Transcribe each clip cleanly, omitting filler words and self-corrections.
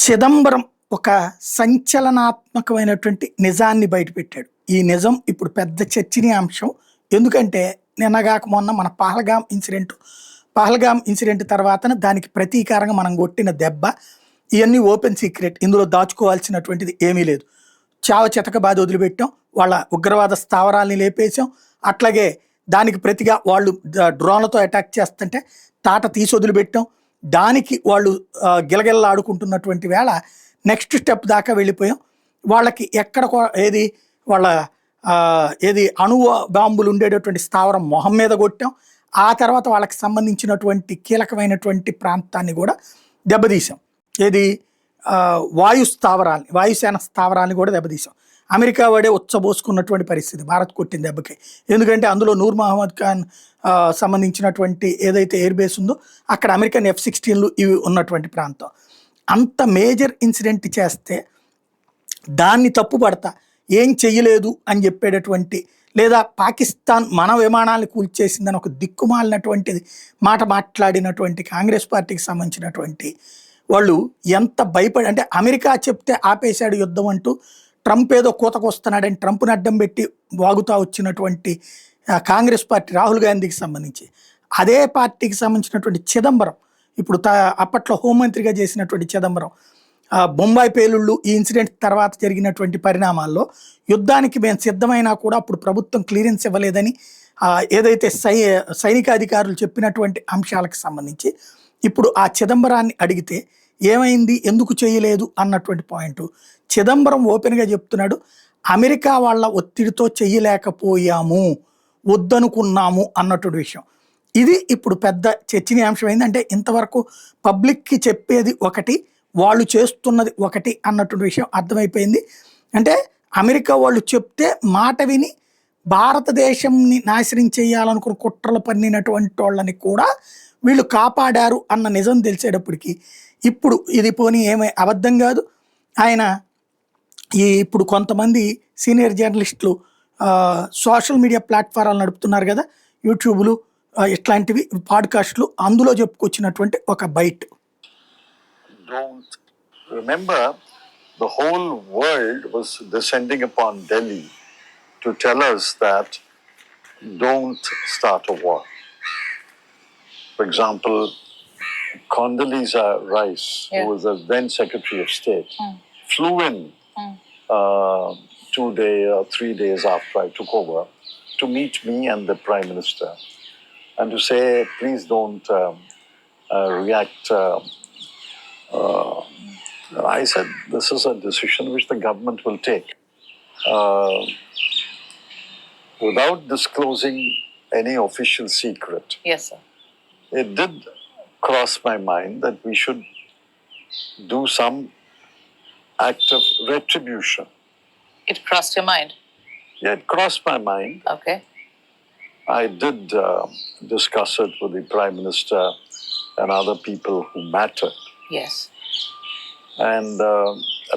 చిదంబరం ఒక సంచలనాత్మకమైనటువంటి నిజాన్ని బయటపెట్టాడు. ఈ నిజం ఇప్పుడు పెద్ద చర్చనీయాంశం. ఎందుకంటే నిన్నగాక మొన్న మన పహల్గామ్ ఇన్సిడెంట్ తర్వాతన దానికి ప్రతీకారంగా మనం కొట్టిన దెబ్బ ఇవన్నీ ఓపెన్ సీక్రెట్. ఇందులో దాచుకోవాల్సినటువంటిది ఏమీ లేదు. చావ చితక బాధ వదిలిపెట్టాం, వాళ్ళ ఉగ్రవాద స్థావరాల్ని లేపేశాం. అట్లాగే దానికి ప్రతిగా వాళ్ళు డ్రోన్లతో అటాక్ చేస్తుంటే తాట తీసి వదిలిపెట్టాం. దానికి వాళ్ళు గిలగిల్లాడుకుంటున్నటువంటి వేళ నెక్స్ట్ స్టెప్ దాకా వెళ్ళిపోయాం. వాళ్ళకి ఎక్కడ ఏది వాళ్ళ అణు బాంబులు ఉండేటటువంటి స్థావరం మొహం మీద కొట్టాం. ఆ తర్వాత వాళ్ళకి సంబంధించినటువంటి కీలకమైనటువంటి ప్రాంతాన్ని కూడా దెబ్బతీసాం. ఏది వాయుసేన స్థావరాన్ని కూడా దెబ్బతీసాం. అమెరికా వాడే ఉచ్చబోసుకున్నటువంటి పరిస్థితి భారత్ కొట్టిన దెబ్బకి. ఎందుకంటే అందులో నూర్ మహమ్మద్ ఖాన్ సంబంధించినటువంటి ఏదైతే ఎయిర్ బేస్ ఉందో అక్కడ అమెరికన్ F-16లు ఇవి ఉన్నటువంటి ప్రాంతం. అంత మేజర్ ఇన్సిడెంట్ చేస్తే దాన్ని తప్పుపడతా ఏం చెయ్యలేదు అని చెప్పేటటువంటి, లేదా పాకిస్తాన్ మన విమానాలను కూల్చేసిందని ఒక దిక్కుమాలినటువంటిది మాట మాట్లాడినటువంటి కాంగ్రెస్ పార్టీకి సంబంధించినటువంటి వాళ్ళు ఎంత భయపడి, అంటే అమెరికా చెప్తే ఆపేశాడు యుద్ధం అంటూ ట్రంప్ ఏదో కూతకొస్తున్నాడని ట్రంప్ని అడ్డం పెట్టి వాగుతా వచ్చినటువంటి కాంగ్రెస్ పార్టీ రాహుల్ గాంధీకి సంబంధించి, అదే పార్టీకి సంబంధించినటువంటి చిదంబరం, ఇప్పుడు అప్పట్లో హోంమంత్రిగా చేసినటువంటి చిదంబరం, బొంబాయి పేలుళ్ళు ఈ ఇన్సిడెంట్ తర్వాత జరిగినటువంటి పరిణామాల్లో యుద్ధానికి మేము సిద్ధమైనా కూడా అప్పుడు ప్రభుత్వం క్లియరెన్స్ ఇవ్వలేదని ఏదైతే సైనికాధికారులు చెప్పినటువంటి అంశాలకు సంబంధించి ఇప్పుడు ఆ చిదంబరాన్ని అడిగితే ఏమైంది, ఎందుకు చేయలేదు అన్నటువంటి పాయింట్ చిదంబరం ఓపెన్గా చెప్తున్నాడు. అమెరికా వాళ్ళ ఒత్తిడితో చేయలేకపోయాము, వద్దనుకున్నాము అన్నటువంటి విషయం. ఇది ఇప్పుడు పెద్ద చర్చనీయాంశం అయింది. అంటే ఇంతవరకు పబ్లిక్కి చెప్పేది ఒకటి, వాళ్ళు చేస్తున్నది ఒకటి అన్నటువంటి విషయం అర్థమైపోయింది. అంటే అమెరికా వాళ్ళు చెప్తే మాట విని భారతదేశంని నాశనం చేయాలనుకున్న కుట్రలు పన్నినటువంటి వాళ్ళని కూడా వీళ్ళు కాపాడారు అన్న నిజం తెలిసేటప్పటికి ఇప్పుడు ఇది పోనీ ఏమై అబద్ధం కాదు. ఆయన ఇప్పుడు కొంతమంది సీనియర్ జర్నలిస్టులు సోషల్ మీడియా ప్లాట్ఫారాలు నడుపుతున్నారు కదా, యూట్యూబ్లు ఇట్లాంటివి పాడ్కాస్ట్లు, అందులో చెప్పుకొచ్చినటువంటి ఒక byte. Don't remember, the whole world was descending upon Delhi to tell us that don't start a war. For example, Condoleezza Rice, who was the then Secretary of State, flew in 3 days after I took over to meet me and the Prime Minister and to say, please don't react. I said, this is a decision which the government will take without disclosing any official secret. Yes, sir. It did cross my mind that we should do some act of retribution. It crossed your mind? Yeah, it crossed my mind. Okay. I did discuss it with the Prime Minister and other people who mattered. Yes. And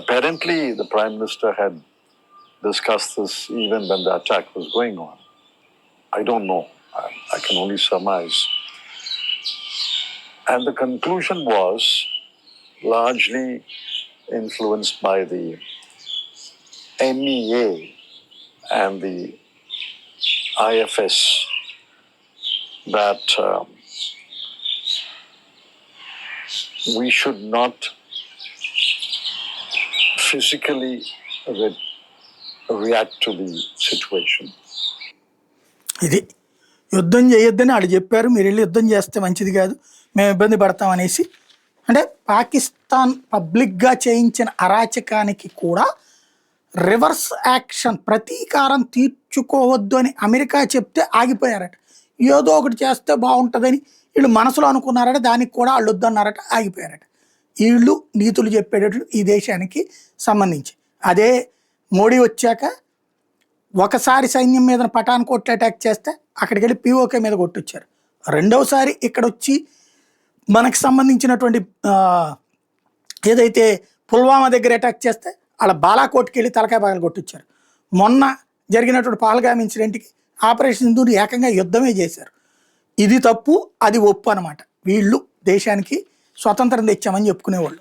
apparently the Prime Minister had discussed this even when the attack was going on. I don't know. I can only surmise. And the conclusion was largely influenced by the MEA and the IFS that we should not physically react to the situation. ఇది యుద్ధం చేయొద్దని వాళ్ళు చెప్పారు, మీరు వెళ్ళి యుద్ధం చేస్తే మంచిది కాదు, మేము ఇబ్బంది పడతాం అనేసి. అంటే పాకిస్తాన్ పబ్లిక్గా చేయించిన అరాచకానికి కూడా రివర్స్ యాక్షన్, ప్రతీకారం తీర్చుకోవద్దు అని అమెరికా చెప్తే ఆగిపోయారట. ఏదో ఒకటి చేస్తే బాగుంటుందని వీళ్ళు మనసులో అనుకున్నారట, దానికి కూడా వాళ్ళు వద్దన్నారట, ఆగిపోయారట. వీళ్ళు నీతులు చెప్పేటట్లు ఈ దేశానికి సంబంధించి. అదే మోడీ వచ్చాక ఒకసారి సైన్యం మీద పఠాన్కోట్ అటాక్ చేస్తే అక్కడికి వెళ్ళి POK మీద కొట్టొచ్చారు. రెండవసారి ఇక్కడ వచ్చి మనకు సంబంధించినటువంటి ఏదైతే పుల్వామా దగ్గర అటాక్ చేస్తే వాళ్ళ బాలాకోట్కి వెళ్ళి తలకాయ పగలు కొట్టొచ్చారు. మొన్న జరిగినటువంటి పహల్గామ్ ఇన్సిడెంట్కి ఆపరేషన్ సింధూర్ ఏకంగా యుద్ధమే చేశారు. ఇది తప్పు, అది ఒప్పు అనమాట. వీళ్ళు దేశానికి స్వతంత్రం తెచ్చామని చెప్పుకునేవాళ్ళు.